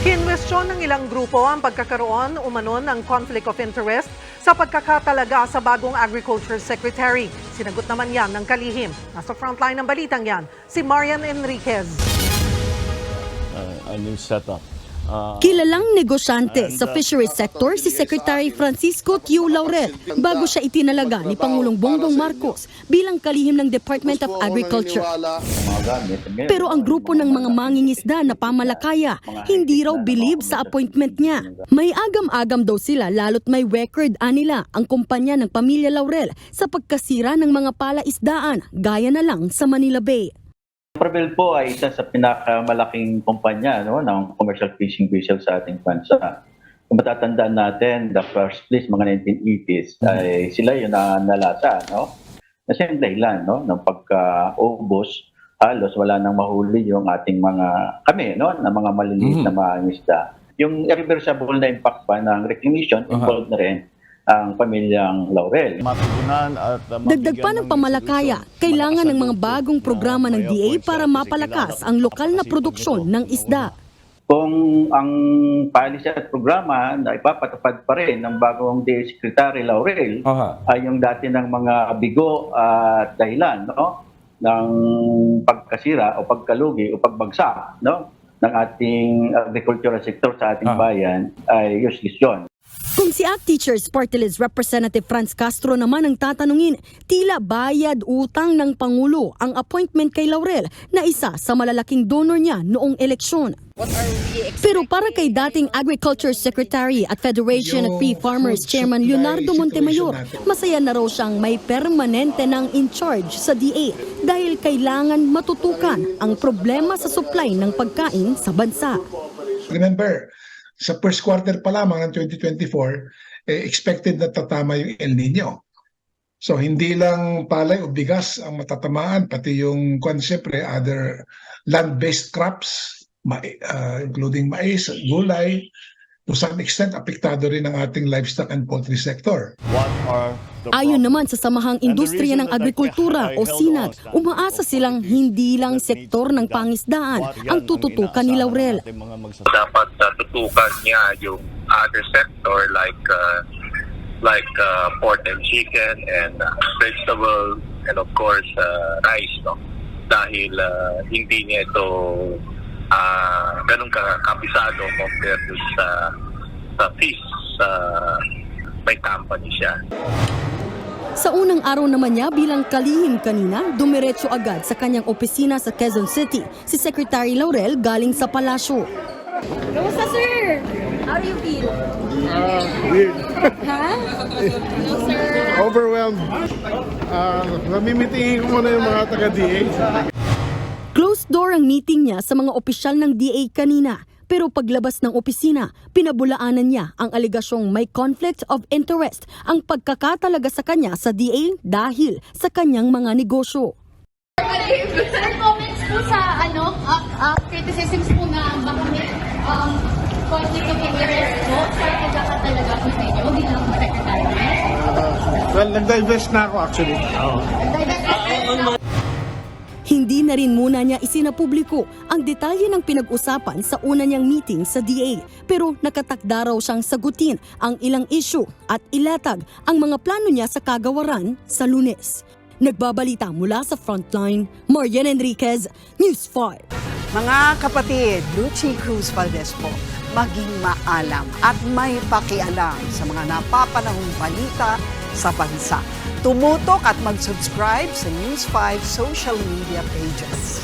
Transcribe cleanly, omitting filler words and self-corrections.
Kinwestiyon ng ilang grupo ang pagkakaroon umano ng conflict of interest sa pagkakatalaga sa bagong Agriculture Secretary. Sinagot naman yan ng kalihim. Nasa frontline ng balitang yan, si Marian Enriquez. A new setup. Kilalang negosyante sa fisheries sector si Secretary Francisco Tiu Laurel bago siya itinalaga ni Pangulong Bongbong Marcos bilang kalihim ng Department of Agriculture. Pero ang grupo ng mga mangingisda na pamalakaya hindi raw believe sa appointment niya. May agam-agam daw sila lalo't may record nila ang kumpanya ng pamilya Laurel sa pagkasira ng mga palaisdaan gaya na lang sa Manila Bay. Prevel po ay isa sa pinakamalaking kumpanya ng commercial fishing vessel sa ating bansa. Kung matatandaan natin, the first place, mga 1980s, ay sila yung nalasa. Kasi yung dahilan ng pagka-ubos, halos wala nang mahuli yung ating kami, na mga maliliit na mangingisda. Yung irreversible na impact pa ng reclamation, involved na rin ang pamilyang Laurel. Dagdag pa ng pamalakaya, kailangan ng mga bagong programa ng DA para mapalakas ang lokal na produksyon ng isda. Kung ang policy at programa na ipapatupad pa rin ng bagong DA Secretary Laurel ay yung dati ng mga bigo at dahilan ng pagkasira o pagkalugi o pagbagsak ng ating agricultural sector sa ating bayan ay useless yun. Kung si ACT Teachers Party List Representative Franz Castro naman ang tatanungin, tila bayad utang ng Pangulo ang appointment kay Laurel na isa sa malalaking donor niya noong eleksyon. Pero para kay dating Agriculture Secretary at Federation of Free Farmers Chairman Leonardo Montemayor, masaya na raw siyang may permanente ng in-charge sa DA dahil kailangan matutukan ang problema sa supply ng pagkain sa bansa. Remember, sa first quarter pa lamang ng 2024, expected na tatama yung El Nino. So hindi lang palay o bigas ang matatamaan, pati yung siyempre other land-based crops, including mais, gulay, to some extent apektado rin ang ating livestock and poultry sector. Ayon naman sa Samahang Industriya ng Agrikultura o SINAG, umaasa silang hindi lang sektor ng pangisdaan ang tututukan ni Laurel. Dapat tutukan niya yung other sector like pork and chicken and vegetable and of course rice, dahil hindi niya ito ganun kabisado compared to sa fish may company siya. Sa unang araw naman niya bilang kalihim kanina, dumiretso agad sa kanyang opisina sa Quezon City si Secretary Laurel galing sa palasyo. Kamusta, sir? How do you feel? Weird. Ha? Hello, sir. Overwhelmed. Namimitingin ko muna yung mga taga-DA. Closed door ang meeting niya sa mga opisyal ng DA kanina. Pero paglabas ng opisina, pinabulaanan niya ang aligasyong may conflict of interest ang pagkakatalaga sa kanya sa DA dahil sa kanyang mga negosyo. Sir, comments po sa criticisms po na baka may conflict of interest po sa pagkakatalaga po sa inyo bilang secretary. Well, nag-divest na ako actually. Hindi na rin muna niya isinapubliko ang detalye ng pinag-usapan sa una niyang meeting sa DA. Pero nakatakda raw siyang sagutin ang ilang issue at ilatag ang mga plano niya sa kagawaran sa Lunes. Nagbabalita mula sa Frontline, Marian Enriquez, News 5. Mga kapatid, Lucy Cruz Valdez po, maging maalam at may pakialam sa mga napapanahong balita sa bansa. Tumutok at mag-subscribe sa News 5 social media pages.